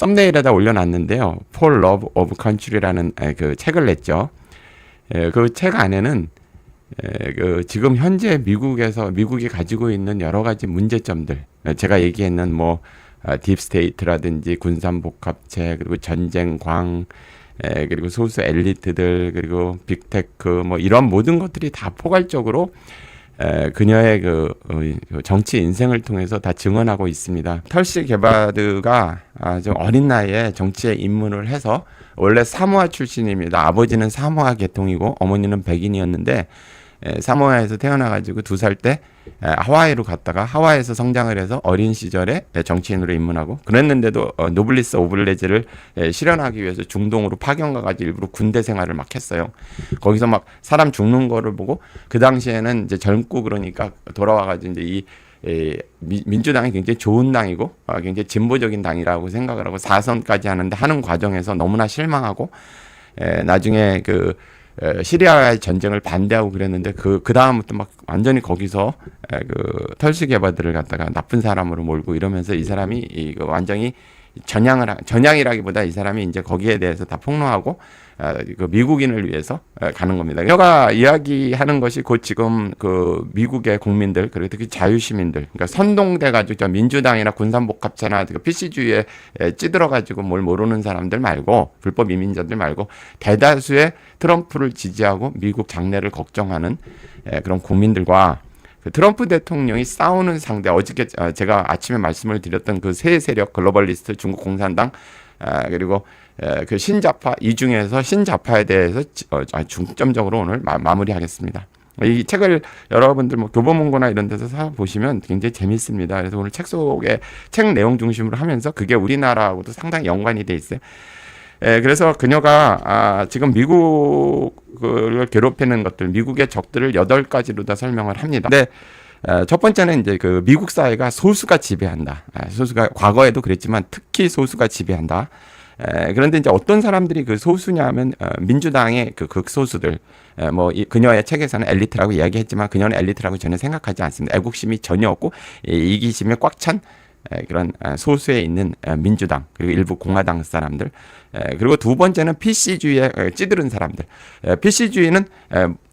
썸네일에다 올려놨는데요. For Love of Country라는 그 책을 냈죠. 그 책 안에는 그 지금 현재 미국이 가지고 있는 여러 가지 문제점들, 제가 얘기했는 뭐 딥스테이트라든지 군산복합체, 그리고 전쟁광, 그리고 소수 엘리트들, 그리고 빅테크, 뭐 이런 모든 것들이 다 포괄적으로 그녀의 그 정치 인생을 통해서 다 증언하고 있습니다. 털시 게바드가 아주 어린 나이에 정치에 입문을 해서, 원래 사모아 출신입니다. 아버지는 사모아 계통이고 어머니는 백인이었는데 사모아에서 태어나가지고 2살 때 하와이로 갔다가 하와이에서 성장을 해서 어린 시절에 정치인으로 입문하고, 그랬는데도 노블리스 오블레제를 실현하기 위해서 중동으로 파견 가가지고 일부러 군대 생활을 막 했어요. 거기서 막 사람 죽는 거를 보고, 그 당시에는 이제 젊고 그러니까 돌아와가지고 이제 민주당이 굉장히 좋은 당이고 굉장히 진보적인 당이라고 생각을 하고 4선까지 하는 과정에서 너무나 실망하고, 나중에 그 시리아의 전쟁을 반대하고 그랬는데 그 다음부터 막 완전히 거기서 그 털시 게바드를 갖다가 나쁜 사람으로 몰고 이러면서 이 사람이 이거 완전히 전향이라기보다 이 사람이 이제 거기에 대해서 다 폭로하고 그 미국인을 위해서 가는 겁니다. 그가 이야기하는 것이 곧 지금 그 미국의 국민들, 그리고 특히 자유시민들, 그러니까 선동돼 가지고 민주당이나 군산복합체나 PC주의에 찌들어 가지고 뭘 모르는 사람들 말고, 불법 이민자들 말고 대다수의 트럼프를 지지하고 미국 장래를 걱정하는 그런 국민들과 그 트럼프 대통령이 싸우는 상대, 어저께 제가 아침에 말씀을 드렸던 그 세 세력, 글로벌리스트, 중국 공산당, 그리고 그 신자파, 이 중에서 신자파에 대해서 중점적으로 오늘 마무리하겠습니다. 이 책을 여러분들 뭐 교보문고나 이런 데서 사보시면 굉장히 재밌습니다. 그래서 오늘 책 속에 책 내용 중심으로 하면서 그게 우리나라하고도 상당히 연관이 돼 있어요. 그래서 그녀가 지금 미국을 괴롭히는 것들, 미국의 적들을 8가지로 다 설명을 합니다. 근데 첫 번째는 이제 그 미국 사회가 소수가 지배한다. 소수가 과거에도 그랬지만 특히 소수가 지배한다. 그런데 이제 어떤 사람들이 그 소수냐면 민주당의 그 극소수들, 뭐 그녀의 책에서는 엘리트라고 이야기했지만 그녀는 엘리트라고 전혀 생각하지 않습니다. 애국심이 전혀 없고 이기심에 꽉 찬 그런 소수에 있는 민주당, 그리고 일부 공화당 사람들, 그리고 두 번째는 PC주의에 찌들은 사람들. PC주의는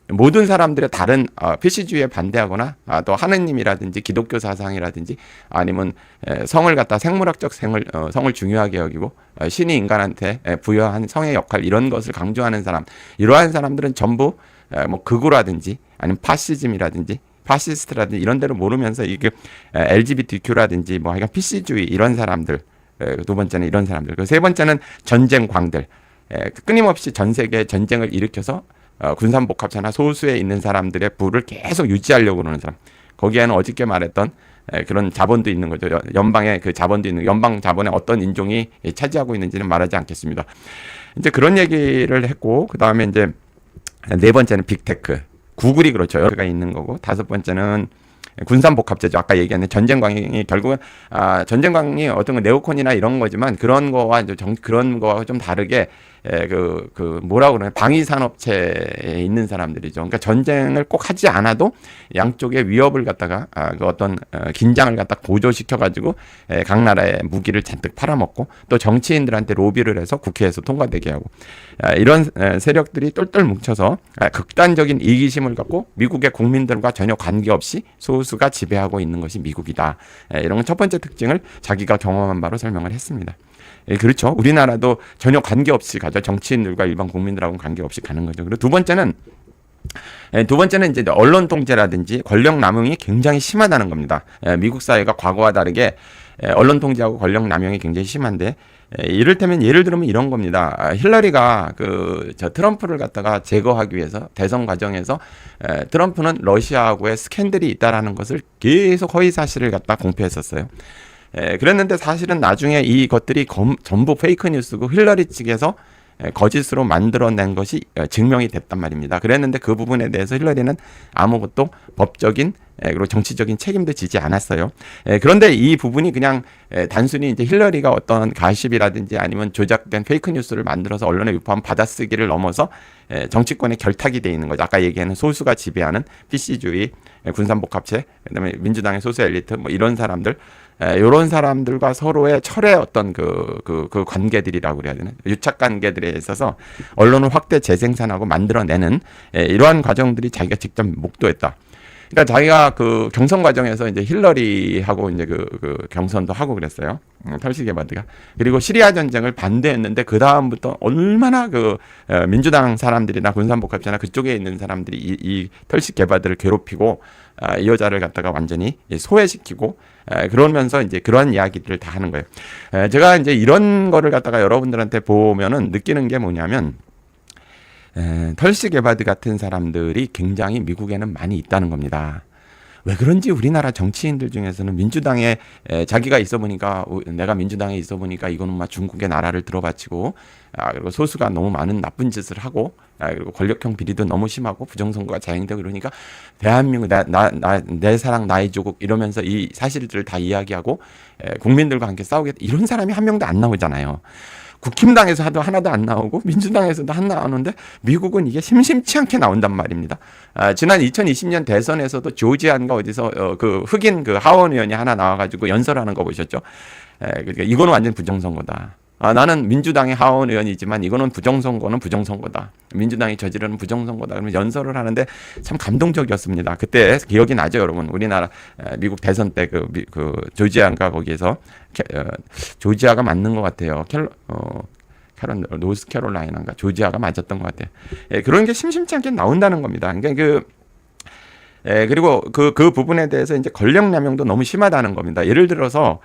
모든 사람들의 다른 PC주의에 반대하거나 또 하느님이라든지 기독교 사상이라든지 아니면 성을 갖다 생물학적 성을 중요하게 여기고 신이 인간한테 부여한 성의 역할, 이런 것을 강조하는 사람, 이러한 사람들은 전부 뭐 극우라든지 아니면 파시스트라든지 이런 데를 모르면서 이게 LGBTQ라든지 뭐 하여간 PC주의 이런 사람들, 두 번째는 이런 사람들, 그 세 번째는 전쟁광들, 끊임없이 전 세계에 전쟁을 일으켜서 군산복합체나 소수에 있는 사람들의 부를 계속 유지하려고 그러는 사람. 거기에는 어저께 말했던 그런 자본도 있는 거죠. 연방의 그 자본도 있는, 연방 자본에 어떤 인종이 차지하고 있는지는 말하지 않겠습니다. 이제 그런 얘기를 했고, 그 다음에 이제 네 번째는 빅테크, 구글이 그렇죠. 여기가 있는 거고, 다섯 번째는 군산복합체죠. 아까 얘기한 전쟁광이 결국은 전쟁광이 어떤 거 네오콘이나 이런 거지만 그런 거와 이제 그런 거와 좀 다르게 뭐라고 그러냐, 방위산업체에 있는 사람들이죠. 그러니까 전쟁을 꼭 하지 않아도 양쪽의 위협을 갖다가 그 어떤 긴장을 갖다 고조시켜 가지고 각 나라의 무기를 잔뜩 팔아먹고 또 정치인들한테 로비를 해서 국회에서 통과되게 하고, 이런 세력들이 똘똘 뭉쳐서 극단적인 이기심을 갖고 미국의 국민들과 전혀 관계없이 소수가 지배하고 있는 것이 미국이다. 이런 첫 번째 특징을 자기가 경험한 바로 설명을 했습니다. 그렇죠. 우리나라도 전혀 관계없이 가죠. 정치인들과 일반 국민들하고는 관계없이 가는 거죠. 그리고 두 번째는 이제 언론 통제라든지 권력 남용이 굉장히 심하다는 겁니다. 미국 사회가 과거와 다르게 언론 통제하고 권력 남용이 굉장히 심한데, 이를테면 예를 들면 이런 겁니다. 힐러리가 트럼프를 갖다가 제거하기 위해서 대선 과정에서 트럼프는 러시아하고의 스캔들이 있다라는 것을 계속 허위 사실을 갖다 공표했었어요. 그랬는데 사실은 나중에 이것들이 전부 페이크 뉴스고 힐러리 측에서 거짓으로 만들어낸 것이 증명이 됐단 말입니다. 그랬는데 그 부분에 대해서 힐러리는 아무것도 법적인 그리고 정치적인 책임도 지지 않았어요. 그런데 이 부분이 그냥 단순히 이제 힐러리가 어떤 가십이라든지 아니면 조작된 페이크 뉴스를 만들어서 언론에 유포한 받아쓰기를 넘어서 정치권의 결탁이 돼 있는 거죠. 아까 얘기하는 소수가 지배하는 PC주의, 군산복합체, 그다음에 민주당의 소수 엘리트, 뭐 이런 사람들, 이런 사람들과 서로의 철의 어떤 그 관계들이라고 그래야 되나, 유착 관계들에 있어서 언론을 확대 재생산하고 만들어내는 이러한 과정들이 자기가 직접 목도했다. 그러니까 자기가 그 경선 과정에서 이제 힐러리하고 이제 그 경선도 하고 그랬어요. 털시 게바드가. 그리고 시리아 전쟁을 반대했는데 그 다음부터 얼마나 그 민주당 사람들이나 군산복합체나 그쪽에 있는 사람들이 이 털시 게바드를 괴롭히고 이 여자를 갖다가 완전히 소외시키고 그러면서 이제 그런 이야기들을 다 하는 거예요. 제가 이제 이런 거를 갖다가 여러분들한테 보면은 느끼는 게 뭐냐면 털시 게바드 같은 사람들이 굉장히 미국에는 많이 있다는 겁니다. 왜 그런지 우리나라 정치인들 중에서는 민주당에 자기가 있어 보니까, 내가 민주당에 있어 보니까 이거는 막 중국의 나라를 들어바치고, 그리고 소수가 너무 많은 나쁜 짓을 하고, 그리고 권력형 비리도 너무 심하고 부정선거가 자행되고 그러니까 대한민국 내 사랑 나의 조국 이러면서 이 사실들을 다 이야기하고 국민들과 함께 싸우겠다, 이런 사람이 한 명도 안 나오잖아요. 국힘당에서 하나도 안 나오고 민주당에서도 하나 나오는데 미국은 이게 심심치 않게 나온단 말입니다. 지난 2020년 대선에서도 조지아인가 어디서 그 흑인 그 하원 의원이 하나 나와가지고 연설하는 거 보셨죠? 그러니까 이거는 완전 부정선거다. 나는 민주당의 하원 의원이지만 이거는 부정선거는 부정선거다. 민주당이 저지르는 부정선거다. 그러면 연설을 하는데 참 감동적이었습니다. 그때 기억이 나죠, 여러분? 우리나라 미국 대선 때 그 조지아인가 거기에서 조지아가 맞는 것 같아요. 노스캐롤라이나인가 조지아가 맞았던 것 같아요. 그런 게 심심치 않게 나온다는 겁니다. 그러니까 그리고 그 부분에 대해서 이제 권력남용도 너무 심하다는 겁니다. 예를 들어서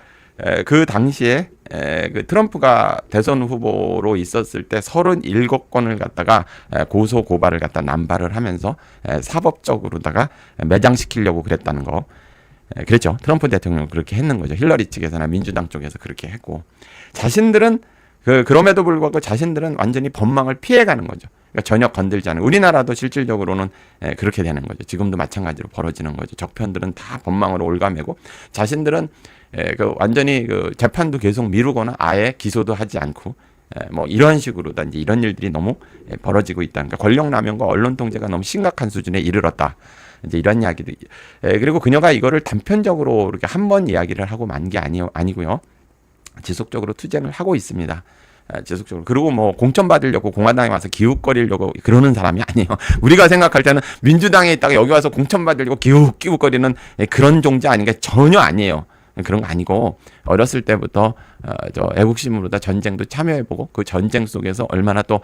그 당시에 그 트럼프가 대선 후보로 있었을 때 37건을 갖다가 고소 고발을 갖다 남발을 하면서 사법적으로다가 매장시키려고 그랬다는 거. 그랬죠. 트럼프 대통령 그렇게 했는 거죠. 힐러리 측에서나 민주당 쪽에서 그렇게 했고, 자신들은 그럼에도 불구하고 자신들은 완전히 법망을 피해가는 거죠. 그러니까 전혀 건들지 않은. 우리나라도 실질적으로는 그렇게 되는 거죠. 지금도 마찬가지로 벌어지는 거죠. 적편들은 다 법망으로 올가매고 자신들은 완전히 재판도 계속 미루거나 아예 기소도 하지 않고 뭐 이런 식으로 이제 이런 일들이 너무 벌어지고 있다. 그러니까 권력남용과 언론 통제가 너무 심각한 수준에 이르렀다. 이제 이런 이야기들. 그리고 그녀가 이거를 단편적으로 이렇게 한 번 이야기를 하고 만 게 아니고요. 지속적으로 투쟁을 하고 있습니다. 지속적으로. 그리고 뭐 공천 받으려고 공화당에 와서 기웃거리려고 그러는 사람이 아니에요. 우리가 생각할 때는 민주당에 있다가 여기 와서 공천 받으려고 기웃거리는 그런 종자 아닌가? 전혀 아니에요. 그런 거 아니고 어렸을 때부터 애국심으로다 전쟁도 참여해보고 그 전쟁 속에서 얼마나 또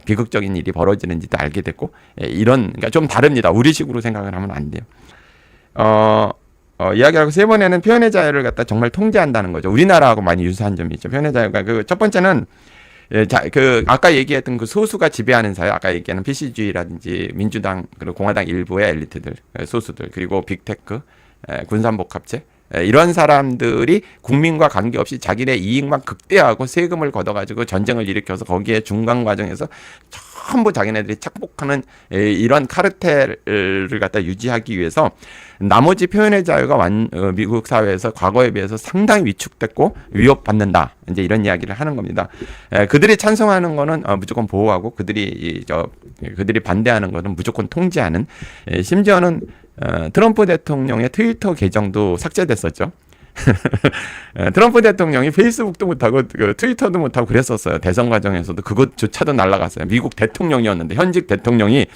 비극적인 일이 벌어지는지도 알게 됐고, 그러니까 좀 다릅니다. 우리식으로 생각을 하면 안 돼요. 이야기하고 세 번에는 표현의 자유를 갖다 정말 통제한다는 거죠. 우리나라하고 많이 유사한 점이 있죠. 표현의 자유가 첫 번째는 아까 얘기했던 그 소수가 지배하는 사회, 아까 얘기하는 PC주의라든지 민주당 그리고 공화당 일부의 엘리트들, 소수들, 그리고 빅테크, 군산복합체, 이런 사람들이 국민과 관계없이 자기네 이익만 극대화하고 세금을 걷어가지고 전쟁을 일으켜서 거기에 중간 과정에서 전부 자기네들이 착복하는 이런 카르텔을 갖다 유지하기 위해서 나머지 표현의 자유가 미국 사회에서 과거에 비해서 상당히 위축됐고 위협받는다. 이제 이런 이야기를 하는 겁니다. 그들이 찬성하는 거는 무조건 보호하고 그들이 반대하는 거는 무조건 통제하는, 심지어는 트럼프 대통령의 트위터 계정도 삭제됐었죠. 트럼프 대통령이 페이스북도 못하고 트위터도 못하고 그랬었어요. 대선 과정에서도 그것조차도 날아갔어요. 미국 대통령이었는데, 현직 대통령이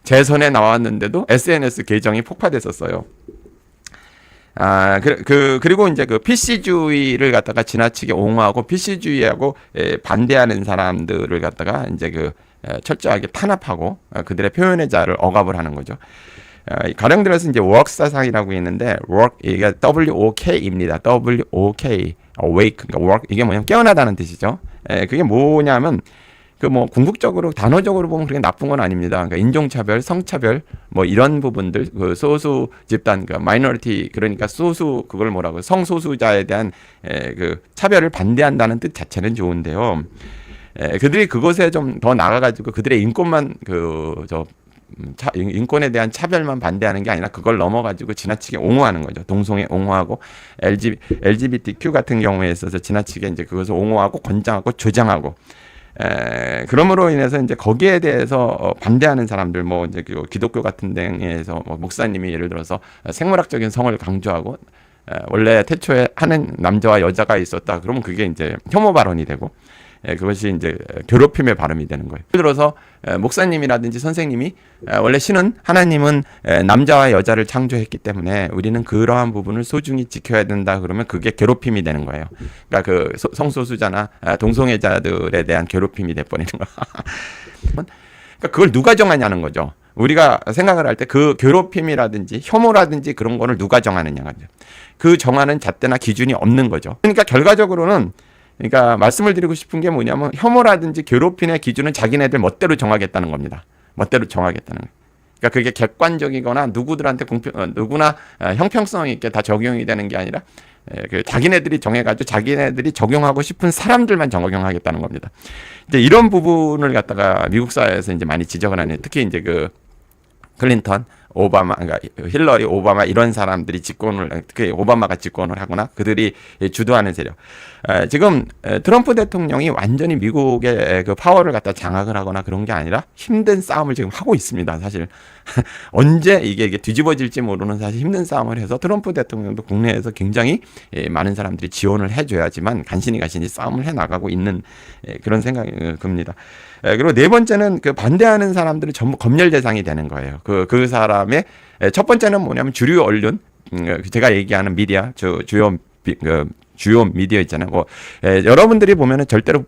재선에 나왔는데도 SNS 계정이 폭파됐었어요. 그리고 이제 그 PC주의를 갖다가 지나치게 옹호하고 PC주의하고 반대하는 사람들을 갖다가 이제 철저하게 탄압하고 그들의 표현의 자유를 억압을 하는 거죠. 가령 들어서 이제 워크 사상이라고 있는데, work 이게 WOK입니다. WOK, awake, 그러니까 work 이게 뭐냐면 깨어나다는 뜻이죠. 그게 뭐냐면 궁극적으로 단어적으로 보면 그렇게 나쁜 건 아닙니다. 그러니까 인종차별, 성차별 뭐 이런 부분들, 소수 집단, 마이너리티, 그러니까 소수, 그걸 뭐라고 성소수자에 대한 차별을 반대한다는 뜻 자체는 좋은데요. 그들이 그것에 좀 더 나가가지고 그들의 인권만 인권에 대한 차별만 반대하는 게 아니라 그걸 넘어가지고 지나치게 옹호하는 거죠. 동성애 옹호하고 LGBTQ 같은 경우에 있어서 지나치게 이제 그것을 옹호하고 권장하고 조장하고, 그럼으로 인해서 이제 거기에 대해서 반대하는 사람들, 이제 기독교 같은 데에서 목사님이 예를 들어서 생물학적인 성을 강조하고 원래 태초에 하는 남자와 여자가 있었다. 그러면 그게 이제 혐오 발언이 되고 그것이 이제 괴롭힘의 발음이 되는 거예요. 예를 들어서 목사님이라든지 선생님이 원래 신은 하나님은 남자와 여자를 창조했기 때문에 우리는 그러한 부분을 소중히 지켜야 된다. 그러면 그게 괴롭힘이 되는 거예요. 그러니까 그 성소수자나 동성애자들에 대한 괴롭힘이 돼버리는 거. 그러니까 그걸 누가 정하냐는 거죠. 우리가 생각을 할 때 그 괴롭힘이라든지 혐오라든지 그런 거를 누가 정하느냐가 그 정하는 잣대나 기준이 없는 거죠. 그러니까 결과적으로는 그러니까 말씀을 드리고 싶은 게 뭐냐면 혐오라든지 괴롭힘의 기준은 자기네들 멋대로 정하겠다는 겁니다. 멋대로 정하겠다는 거예요. 그러니까 그게 객관적이거나 누구들한테 누구나 형평성 있게 다 적용이 되는 게 아니라 그 자기네들이 정해가지고 자기네들이 적용하고 싶은 사람들만 적용하겠다는 겁니다. 이제 이런 부분을 갖다가 미국 사회에서 이제 많이 지적을 하네요. 특히 이제 그 클린턴, 오바마, 그러니까 힐러리, 오바마 이런 사람들이 집권을, 특히 오바마가 집권을 하거나 그들이 주도하는 세력. 지금 트럼프 대통령이 완전히 미국의 그 파워를 갖다 장악을 하거나 그런 게 아니라 힘든 싸움을 지금 하고 있습니다. 사실 언제 이게 뒤집어질지 모르는 사실 힘든 싸움을 해서 트럼프 대통령도 국내에서 굉장히 많은 사람들이 지원을 해줘야지만 간신히 싸움을 해 나가고 있는 그런 생각이 듭니다. 그리고 네 번째는 그 반대하는 사람들은 전부 검열 대상이 되는 거예요. 그 사람의 첫 번째는 뭐냐면 주류 언론, 제가 얘기하는 미디어, 주요 미디어 있잖아요. 여러분들이 보면은 절대로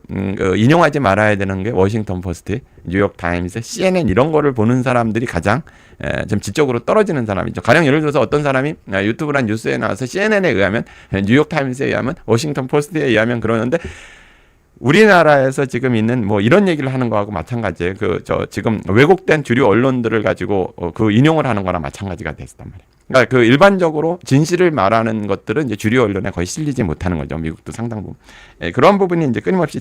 인용하지 말아야 되는 게 워싱턴 포스트, 뉴욕 타임스, CNN 이런 거를 보는 사람들이 가장 좀 지적으로 떨어지는 사람이죠. 가령 예를 들어서 어떤 사람이 유튜브란 뉴스에 나와서 CNN에 의하면, 뉴욕 타임스에 의하면, 워싱턴 포스트에 의하면 그러는데 우리나라에서 지금 있는 뭐 이런 얘기를 하는 거하고 마찬가지예요. 지금 왜곡된 주류 언론들을 가지고 그 인용을 하는 거랑 마찬가지가 됐단 말이에요. 그러니까 그 일반적으로 진실을 말하는 것들은 이제 주류 언론에 거의 실리지 못하는 거죠. 미국도 상당 부분. 그런 부분이 이제 끊임없이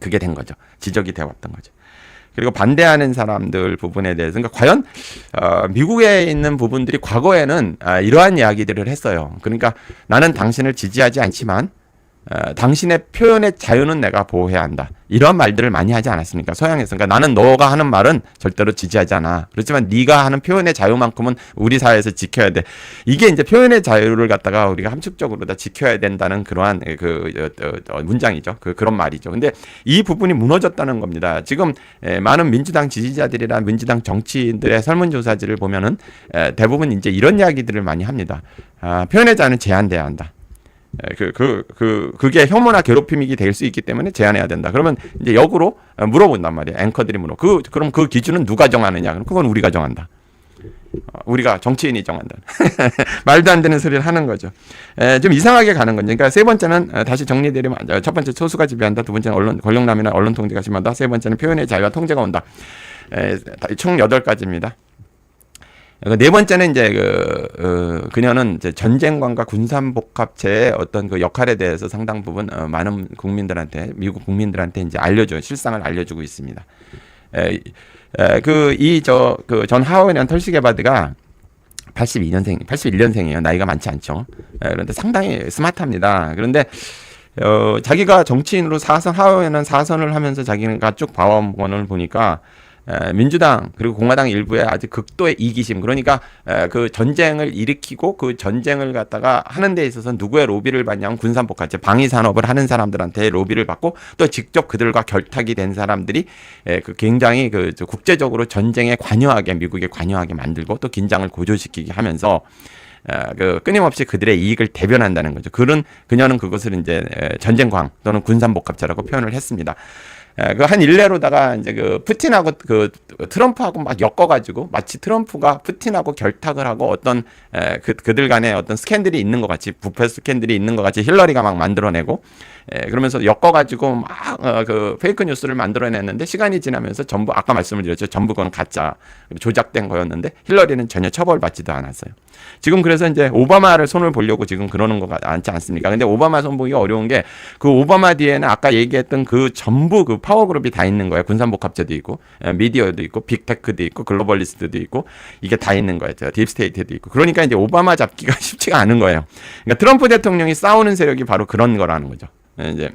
그게 된 거죠. 지적이 되어 왔던 거죠. 그리고 반대하는 사람들 부분에 대해서, 그러니까 과연 미국에 있는 부분들이 과거에는 이러한 이야기들을 했어요. 그러니까 나는 당신을 지지하지 않지만 당신의 표현의 자유는 내가 보호해야 한다. 이런 말들을 많이 하지 않았습니까? 서양에서. 그러니까 나는 너가 하는 말은 절대로 지지하지 않아. 그렇지만 네가 하는 표현의 자유만큼은 우리 사회에서 지켜야 돼. 이게 이제 표현의 자유를 갖다가 우리가 함축적으로 다 지켜야 된다는 그러한 문장이죠. 그런 말이죠. 근데 이 부분이 무너졌다는 겁니다. 지금 많은 민주당 지지자들이나 민주당 정치인들의 설문조사지를 보면은 대부분 이제 이런 이야기들을 많이 합니다. 표현의 자유는 제한돼야 한다. 그게 혐오나 괴롭힘이 될 수 있기 때문에 제한해야 된다. 그러면 이제 역으로 물어본단 말이에요. 앵커들이 그럼 그 기준은 누가 정하느냐? 그럼 그건 우리가 정한다. 우리가 정치인이 정한다. 말도 안 되는 소리를 하는 거죠. 좀 이상하게 가는 거죠. 그러니까 세 번째는 다시 정리드리면, 첫 번째 소수가 지배한다. 두 번째는 권력남이나 언론 통제가 심하다. 세 번째는 표현의 자유와 통제가 온다. 총 8가지입니다. 네 번째는 이제 그녀는 이제 전쟁관과 군산복합체의 어떤 그 역할에 대해서 상당 부분 많은 국민들한테, 미국 국민들한테 이제 실상을 알려주고 있습니다. 존 하워이라는 털시 게바드가 81년생이에요. 나이가 많지 않죠. 그런데 상당히 스마트합니다. 그런데 자기가 정치인으로 하워이는 4선을 하면서 자기가 쭉 봐온 거를 보니까 민주당 그리고 공화당 일부의 아주 극도의 이기심, 그러니까 그 전쟁을 일으키고 그 전쟁을 갖다가 하는 데 있어서 누구의 로비를 받냐면 군산복합체, 방위 산업을 하는 사람들한테 로비를 받고 또 직접 그들과 결탁이 된 사람들이 굉장히 국제적으로 전쟁에 관여하게, 미국에 관여하게 만들고 또 긴장을 고조시키게 하면서 끊임없이 그들의 이익을 대변한다는 거죠. 그녀는 그것을 이제 전쟁광 또는 군산복합체라고 표현을 했습니다. 한 일례로다가 이제 푸틴하고 트럼프하고 막 엮어가지고 마치 트럼프가 푸틴하고 결탁을 하고 어떤 그들 간에 어떤 스캔들이 있는 것 같이, 부패 스캔들이 있는 것 같이 힐러리가 막 만들어내고, 그러면서 엮어가지고 막 페이크 뉴스를 만들어냈는데 시간이 지나면서 전부, 아까 말씀을 드렸죠, 전부 그건 가짜 조작된 거였는데 힐러리는 전혀 처벌받지도 않았어요. 지금 그래서 이제 오바마를 손을 보려고 지금 그러는 거 같지 않습니까? 근데 오바마 손 보기가 어려운 게 그 오바마 뒤에는 아까 얘기했던 전부 파워그룹이 다 있는 거예요. 군산복합체도 있고, 미디어도 있고, 빅테크도 있고, 글로벌리스트도 있고, 이게 다 있는 거예요. 딥스테이트도 있고. 그러니까 이제 오바마 잡기가 쉽지가 않은 거예요. 그러니까 트럼프 대통령이 싸우는 세력이 바로 그런 거라는 거죠. 이제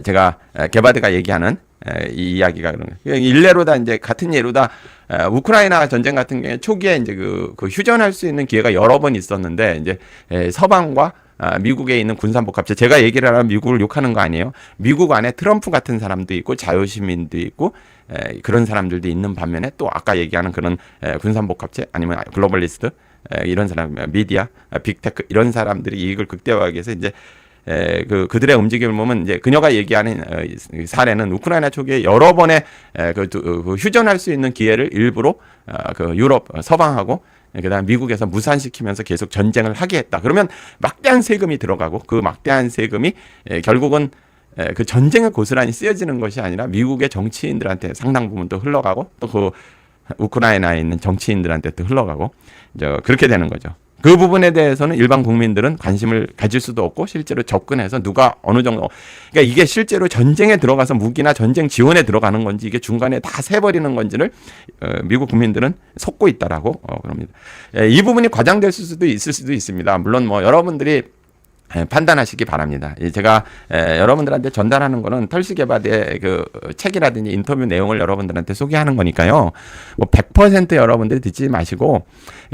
제가 게바드가 얘기하는 이 이야기가 그런 거예요. 일례로다 이제 같은 예로다 우크라이나 전쟁 같은 경우에 초기에 이제 그 휴전할 수 있는 기회가 여러 번 있었는데 이제 서방과 미국에 있는 군산복합체 제가 얘기를 하면 미국을 욕하는 거 아니에요. 미국 안에 트럼프 같은 사람도 있고 자유시민도 있고 그런 사람들도 있는 반면에 또 아까 얘기하는 그런 군산복합체 아니면 글로벌리스트 이런 사람 미디어 빅테크 이런 사람들이 이익을 극대화하기 위해서 이제 그들의 움직임을 보면 이제 그녀가 얘기하는 사례는 우크라이나 초기에 여러 번의 그 휴전할 수 있는 기회를 일부러 그 유럽 서방하고 그다음 미국에서 무산시키면서 계속 전쟁을 하게 했다. 그러면 막대한 세금이 들어가고 그 막대한 세금이 결국은 그 전쟁에 고스란히 쓰여지는 것이 아니라 미국의 정치인들한테 상당 부분 또 흘러가고 또 그 우크라이나에 있는 정치인들한테 또 흘러가고 이제 그렇게 되는 거죠. 그 부분에 대해서는 일반 국민들은 관심을 가질 수도 없고 실제로 접근해서 누가 어느 정도 그러니까 이게 실제로 전쟁에 들어가서 무기나 전쟁 지원에 들어가는 건지 이게 중간에 다 새버리는 건지를 미국 국민들은 속고 있다라고 그럽니다. 이 부분이 과장될 수도 있을 수도 있습니다. 물론 뭐 여러분들이 판단하시기 바랍니다. 제가 여러분들한테 전달하는 거는 털시개바드의 그 책이라든지 인터뷰 내용을 여러분들한테 소개하는 거니까요. 뭐 100% 여러분들이 듣지 마시고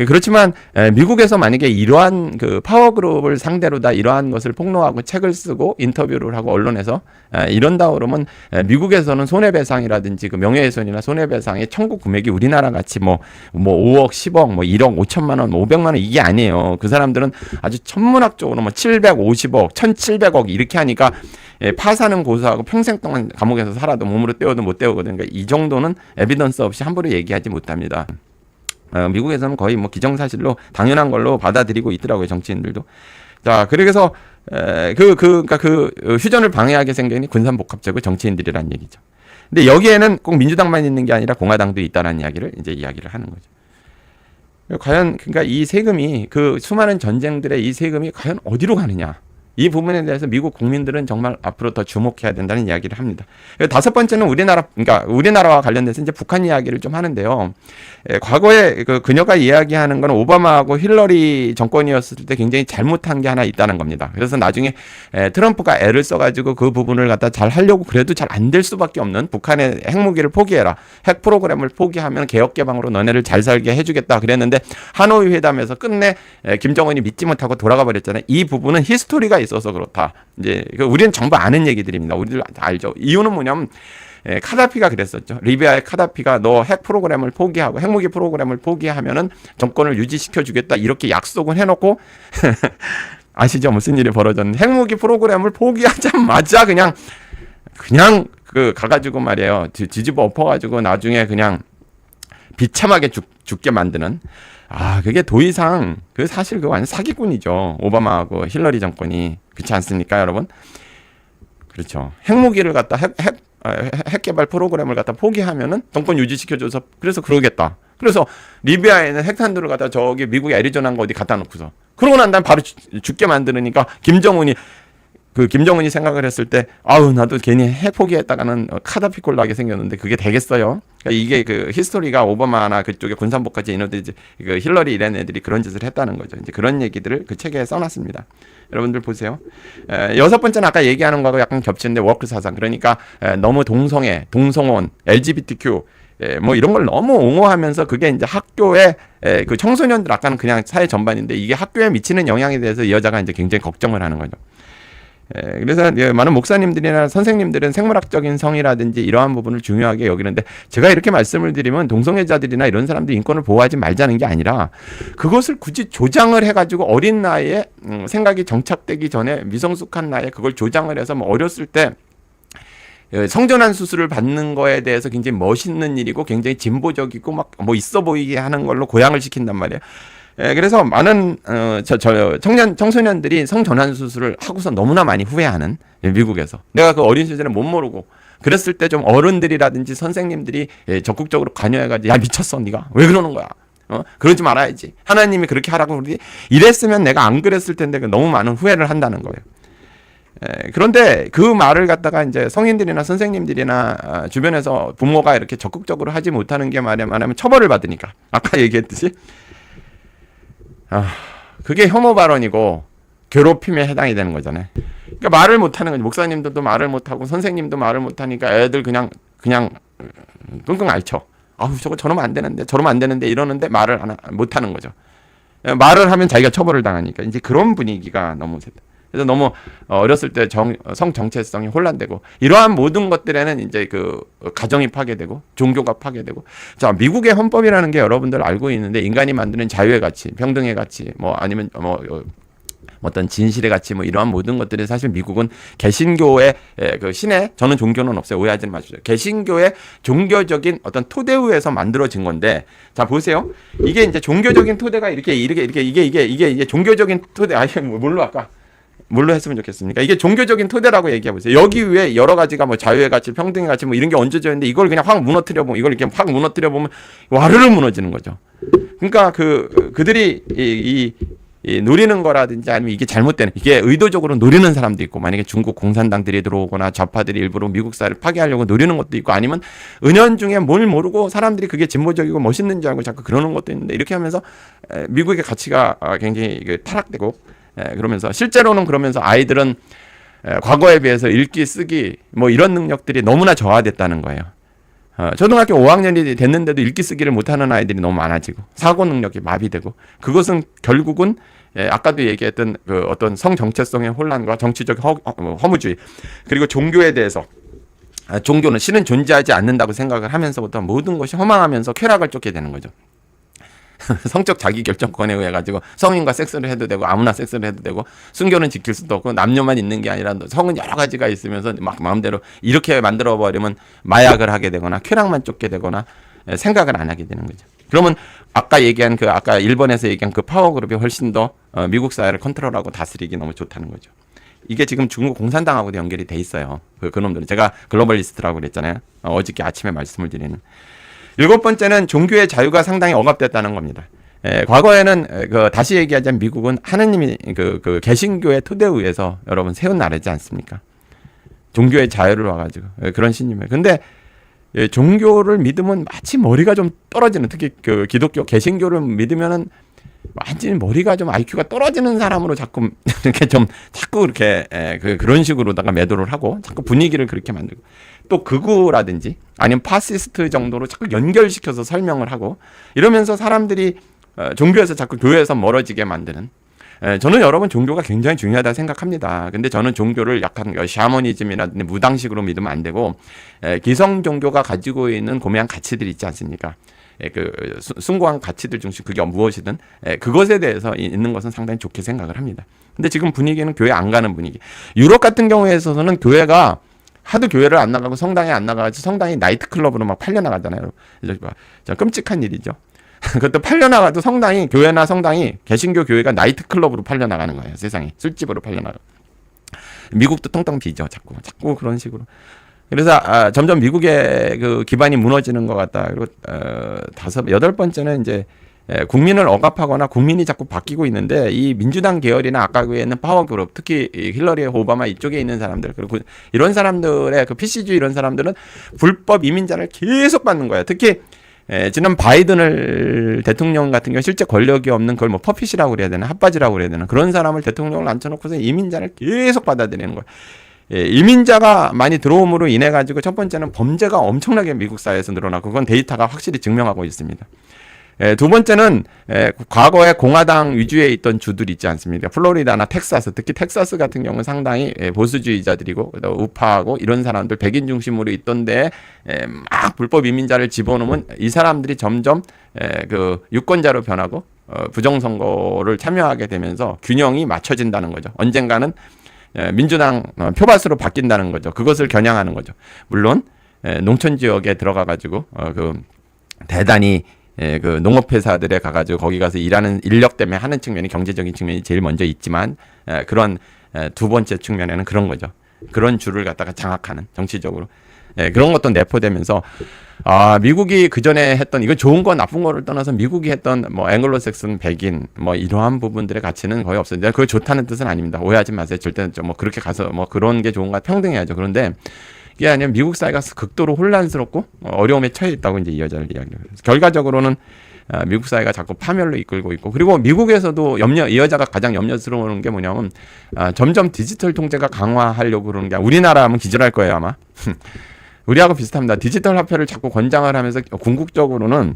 그렇지만 미국에서 만약에 이러한 그 파워그룹을 상대로 다 이러한 것을 폭로하고 책을 쓰고 인터뷰를 하고 언론에서 이런다 그러면 미국에서는 손해배상이라든지 그 명예훼손이나 손해배상의 청구 금액이 우리나라 같이 뭐 5억, 10억, 뭐 1억 5천만 원, 500만 원 이게 아니에요. 그 사람들은 아주 천문학적으로 뭐 750억, 1700억 이렇게 하니까 파산은 고소하고 평생 동안 감옥에서 살아도 몸으로 때워도 못 때우거든요. 그러니까 이 정도는 에비던스 없이 함부로 얘기하지 못합니다. 미국에서는 거의 뭐 기정사실로 당연한 걸로 받아들이고 있더라고요, 정치인들도. 자, 그래서 그러니까 그 휴전을 방해하게 생긴 군산복합체고 정치인들이란 얘기죠. 근데 여기에는 꼭 민주당만 있는 게 아니라 공화당도 있다라는 이야기를 이제 이야기를 하는 거죠. 과연 그러니까 이 세금이 그 수많은 전쟁들의 이 세금이 과연 어디로 가느냐? 이 부분에 대해서 미국 국민들은 정말 앞으로 더 주목해야 된다는 이야기를 합니다. 다섯 번째는 그러니까 우리나라와 관련돼서 이제 북한 이야기를 좀 하는데요. 과거에 그녀가 이야기하는 건 오바마하고 힐러리 정권이었을 때 굉장히 잘못한 게 하나 있다는 겁니다. 그래서 나중에 트럼프가 애를 써가지고 그 부분을 갖다 잘 하려고 그래도 잘 안 될 수밖에 없는 북한의 핵무기를 포기해라. 핵 프로그램을 포기하면 개혁개방으로 너네를 잘 살게 해주겠다 그랬는데 하노이 회담에서 끝내 김정은이 믿지 못하고 돌아가 버렸잖아요. 이 부분은 히스토리가 있어서 그렇다. 이제 우리는 전부 아는 얘기들입니다. 우리들 다 알죠. 이유는 뭐냐면 카다피가 그랬었죠. 리비아의 카다피가 너 핵 프로그램을 포기하고 핵무기 프로그램을 포기하면은 정권을 유지시켜 주겠다 이렇게 약속을 해놓고 아시죠? 무슨 일이 벌어졌는데 핵무기 프로그램을 포기하자마자 그냥 그 가가지고 말이에요. 뒤집어 엎어가지고 나중에 그냥 비참하게 죽게 만드는. 그게 더 이상 사실 그거 완전 사기꾼이죠. 오바마하고 힐러리 정권이 그렇지 않습니까, 여러분? 그렇죠. 핵무기를 갖다 핵 개발 프로그램을 갖다 포기하면은 정권 유지시켜줘서 그래서 그러겠다. 그래서 리비아에는 핵탄두를 갖다 저기 미국의 애리조나인가 어디 갖다 놓고서 그러고 난 다음에 바로 죽게 만드니까 김정은이 생각을 했을 때 나도 괜히 핵 포기했다가는 카다피 꼴 나게 생겼는데 그게 되겠어요? 그러니까 이게 그 히스토리가 오바마나 그쪽에 군산복합체 인호들이 그 힐러리 이런 애들이 그런 짓을 했다는 거죠. 이제 그런 얘기들을 그 책에 써놨습니다. 여러분들 보세요. 여섯 번째는 아까 얘기하는 거하고 약간 겹치는데 워크 사상. 그러니까 너무 동성애, 동성혼, LGBTQ 뭐 이런 걸 너무 옹호하면서 그게 이제 학교에 그 청소년들 아까는 그냥 사회 전반인데 이게 학교에 미치는 영향에 대해서 이 여자가 이제 굉장히 걱정을 하는 거죠. 그래서 많은 목사님들이나 선생님들은 생물학적인 성이라든지 이러한 부분을 중요하게 여기는데 제가 이렇게 말씀을 드리면 동성애자들이나 이런 사람들 인권을 보호하지 말자는 게 아니라 그것을 굳이 조장을 해가지고 어린 나이에 생각이 정착되기 전에 미성숙한 나이에 그걸 조장을 해서 뭐 어렸을 때 성전환 수술을 받는 거에 대해서 굉장히 멋있는 일이고 굉장히 진보적이고 막 뭐 있어 보이게 하는 걸로 고양을 시킨단 말이에요. 그래서 많은 청소년들이 성전환 수술을 하고서 너무나 많이 후회하는 미국에서 내가 그 어린 시절에 못 모르고 그랬을 때 좀 어른들이라든지 선생님들이 적극적으로 관여해가지고 야 미쳤어 네가 왜 그러는 거야 그러지 말아야지 하나님이 그렇게 하라고 그러지 이랬으면 내가 안 그랬을 텐데 너무 많은 후회를 한다는 거예요. 그런데 그 말을 갖다가 이제 성인들이나 선생님들이나 주변에서 부모가 이렇게 적극적으로 하지 못하는 게 말하면 처벌을 받으니까 아까 얘기했듯이 그게 혐오 발언이고 괴롭힘에 해당이 되는 거잖아요. 그러니까 말을 못하는 거죠. 목사님들도 말을 못하고 선생님도 말을 못하니까 애들 그냥 그냥 끙끙 앓죠. 아우 저거 저러면 안 되는데 저러면 안 되는데 이러는데 말을 못 하는 거죠. 말을 하면 자기가 처벌을 당하니까 이제 그런 분위기가 너무 세다. 그래서 너무 어렸을 때 성 정체성이 혼란되고 이러한 모든 것들에는 이제 그 가정이 파괴되고 종교가 파괴되고 자 미국의 헌법이라는 게 여러분들 알고 있는데 인간이 만드는 자유의 가치, 평등의 가치, 뭐 아니면 어떤 진실의 가치 뭐 이러한 모든 것들이 사실 미국은 개신교의 그 신의 저는 종교는 없어요. 오해하지 마시죠. 개신교의 종교적인 어떤 토대 위에서 만들어진 건데 자 보세요. 이게 이제 종교적인 토대가 이게 종교적인 토대 뭘로 할까? 뭘로 했으면 좋겠습니까? 이게 종교적인 토대라고 얘기해 보세요. 여기 위에 여러 가지가 뭐 자유의 가치, 평등의 가치 뭐 이런 게 얹어져 있는데 이걸 그냥 확 무너뜨려 보면 이걸 이렇게 확 무너뜨려 보면 와르르 무너지는 거죠. 그러니까 그들이 이 노리는 거라든지 아니면 이게 잘못되는 이게 의도적으로 노리는 사람도 있고 만약에 중국 공산당들이 들어오거나 좌파들이 일부러 미국 사회를 파괴하려고 노리는 것도 있고 아니면 은연중에 뭘 모르고 사람들이 그게 진보적이고 멋있는 줄 알고 자꾸 그러는 것도 있는데 이렇게 하면서 미국의 가치가 굉장히 타락되고 그러면서 실제로는 그러면서 아이들은 과거에 비해서 읽기 쓰기 뭐 이런 능력들이 너무나 저하됐다는 거예요. 초등학교 5학년이 됐는데도 읽기 쓰기를 못하는 아이들이 너무 많아지고 사고 능력이 마비되고 그것은 결국은 아까도 얘기했던 그 어떤 성 정체성의 혼란과 정치적 허무주의 그리고 종교에 대해서 종교는 신은 존재하지 않는다고 생각을 하면서부터 모든 것이 허망하면서 쾌락을 쫓게 되는 거죠. 성적 자기결정권에 의해 가지고 성인과 섹스를 해도 되고 아무나 섹스를 해도 되고 순교는 지킬 수도 없고 남녀만 있는 게 아니라 성은 여러 가지가 있으면서 막 마음대로 이렇게 만들어 버리면 마약을 하게 되거나 쾌락만 쫓게 되거나 생각을 안 하게 되는 거죠. 그러면 아까 얘기한 아까 1번에서 얘기한 그 파워그룹이 훨씬 더 미국 사회를 컨트롤하고 다스리기 너무 좋다는 거죠. 이게 지금 중국 공산당하고도 연결이 돼 있어요. 그놈들은 제가 글로벌리스트라고 그랬잖아요. 어저께 아침에 말씀을 드리는. 7번째는 종교의 자유가 상당히 억압됐다는 겁니다. 과거에는 다시 얘기하자면 미국은 하느님이 그 개신교의 토대 위에서 여러분 세운 나라지 않습니까? 종교의 자유를 와가지고 그런 신임이에요. 근데 종교를 믿으면 마치 머리가 좀 떨어지는 특히 그 기독교 개신교를 믿으면은 완전히 머리가 좀 IQ가 떨어지는 사람으로 자꾸 이렇게 자꾸 이렇게 그런 식으로다가 매도를 하고 자꾸 분위기를 그렇게 만들고 또 극우라든지 아니면 파시스트 정도로 자꾸 연결시켜서 설명을 하고 이러면서 사람들이 종교에서 자꾸 교회에서 멀어지게 만드는 저는 여러분 종교가 굉장히 중요하다 생각합니다. 근데 저는 종교를 약간 샤머니즘이라든지 무당식으로 믿으면 안 되고 기성 종교가 가지고 있는 고매한 가치들이 있지 않습니까? 그 숭고한 가치들 중심 그게 무엇이든 그것에 대해서 있는 것은 상당히 좋게 생각을 합니다. 근데 지금 분위기는 교회 안 가는 분위기. 유럽 같은 경우에 있어서는 교회가 하도 교회를 안 나가고 성당에 안 나가서 성당이 나이트클럽으로 막 팔려나가잖아요. 끔찍한 일이죠. 그것도 팔려나가도 성당이 교회나 성당이 개신교 교회가 나이트클럽으로 팔려나가는 거예요. 세상에 술집으로 팔려나가. 미국도 텅텅 비죠. 자꾸 그런 식으로. 그래서 점점 미국의 그 기반이 무너지는 것 같다. 그리고 8번째는 이제 국민을 억압하거나 국민이 자꾸 바뀌고 있는데 이 민주당 계열이나 아까 위에 있는 파워그룹 특히 힐러리 오바마 이쪽에 있는 사람들 그리고 이런 사람들의 그 PC주의 이런 사람들은 불법 이민자를 계속 받는 거예요. 특히 지난 바이든을 대통령 같은 경우 실제 권력이 없는 그걸 뭐 퍼핏이라고 그래야 되나 핫바지라고 그래야 되나 그런 사람을 대통령을 앉혀놓고서 이민자를 계속 받아들이는 거예요. 이민자가 많이 들어옴으로 인해 가지고 첫 번째는 범죄가 엄청나게 미국 사회에서 늘어나고 그건 데이터가 확실히 증명하고 있습니다. 두 번째는 과거에 공화당 위주에 있던 주들 있지 않습니까? 플로리다나 텍사스, 특히 텍사스 같은 경우는 상당히 보수주의자들이고 우파하고 이런 사람들 백인 중심으로 있던데 막 불법 이민자를 집어넣으면 이 사람들이 점점 그 유권자로 변하고 부정선거를 참여하게 되면서 균형이 맞춰진다는 거죠. 언젠가는 민주당 표밭으로 바뀐다는 거죠. 그것을 겨냥하는 거죠. 물론 농촌 지역에 들어가 가지고 그 대단히 그 농업회사들에 가가지고 거기 가서 일하는 인력 때문에 하는 측면이 경제적인 측면이 제일 먼저 있지만 그런 두 번째 측면에는 그런 거죠. 그런 줄을 갖다가 장악하는 정치적으로 그런 것도 내포되면서 미국이 그 전에 했던 이거 좋은 거 나쁜 거를 떠나서 미국이 했던 뭐 앵글로색슨 백인 뭐 이러한 부분들의 가치는 거의 없어요. 그게 좋다는 뜻은 아닙니다. 오해하지 마세요. 절대 뭐 그렇게 가서 뭐 그런 게 좋은가 평등해야죠. 그런데 이게 아니면 미국 사회가 극도로 혼란스럽고 어려움에 처해 있다고 이제 이 여자를 이야기해요. 결과적으로는 미국 사회가 자꾸 파멸로 이끌고 있고 그리고 미국에서도 이 여자가 가장 염려스러운 게 뭐냐면 점점 디지털 통제가 강화하려고 그러는 게 우리나라 하면 기절할 거예요 아마. 우리하고 비슷합니다. 디지털 화폐를 자꾸 권장을 하면서 궁극적으로는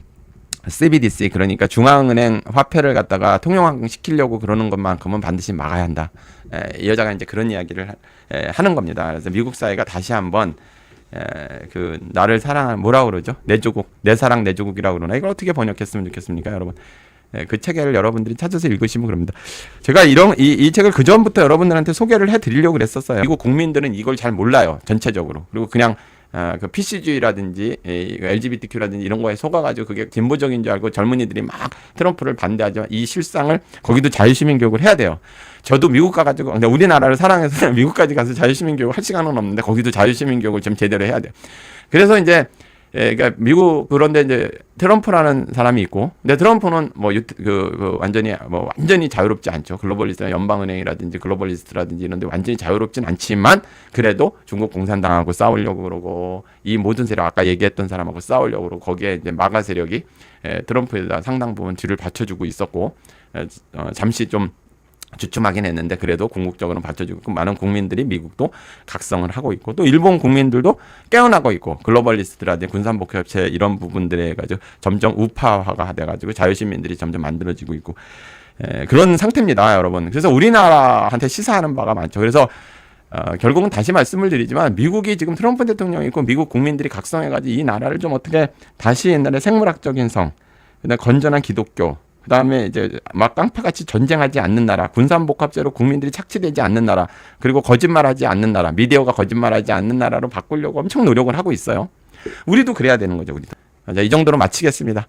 CBDC, 그러니까 중앙은행 화폐를 갖다가 통용화 시키려고 그러는 것만큼은 반드시 막아야 한다. 이 여자가 이제 그런 이야기를 하는 겁니다. 그래서 미국 사회가 다시 한번 그 나를 사랑하는, 뭐라고 그러죠? 내 조국, 내 사랑 내 조국이라고 그러나, 이걸 어떻게 번역했으면 좋겠습니까, 여러분? 그 책을 여러분들이 찾아서 읽으시면 그럽니다. 제가 이 책을 그 전부터 여러분들한테 소개를 해드리려고 그랬었어요. 미국 국민들은 이걸 잘 몰라요, 전체적으로. 그리고 그냥 그 PC주의라든지 LGBTQ라든지 이런 거에 속아가지고 그게 진보적인 줄 알고 젊은이들이 막 트럼프를 반대하죠. 이 실상을, 거기도 자유시민 교육을 해야 돼요. 저도 미국 가가지고, 근데 우리나라를 사랑해서 미국까지 가서 자유시민 교육 할 시간은 없는데 거기도 자유시민 교육을 좀 제대로 해야 돼요. 그래서 이제 그러니까 미국, 그런데 이제 트럼프라는 사람이 있고, 근데 트럼프는 뭐 완전히 자유롭지 않죠. 글로벌리스트, 연방은행이라든지 글로벌리스트라든지 이런데 완전히 자유롭진 않지만 그래도 중국 공산당하고 싸우려고 그러고, 이 모든 세력, 아까 얘기했던 사람하고 싸우려고 그러고, 거기에 이제 마가 세력이 트럼프에다 상당 부분 뒤를 받쳐주고 있었고, 잠시 좀 주춤하긴 했는데 그래도 궁극적으로는 받쳐주고, 많은 국민들이 미국도 각성을 하고 있고, 또 일본 국민들도 깨어나고 있고, 글로벌리스트라든지 군산복합체 이런 부분들에 가지고 점점 우파화가 돼가지고 자유시민들이 점점 만들어지고 있고, 그런 상태입니다, 여러분. 그래서 우리나라한테 시사하는 바가 많죠. 그래서 결국은 다시 말씀을 드리지만, 미국이 지금 트럼프 대통령이 있고 미국 국민들이 각성해가지고 이 나라를 좀 어떻게 다시 옛날에 생물학적인 성, 그다음에 건전한 기독교, 그 다음에 이제 막 깡패같이 전쟁하지 않는 나라, 군산복합제로 국민들이 착취되지 않는 나라, 그리고 거짓말하지 않는 나라, 미디어가 거짓말하지 않는 나라로 바꾸려고 엄청 노력을 하고 있어요. 우리도 그래야 되는 거죠, 우리도. 자, 이 정도로 마치겠습니다.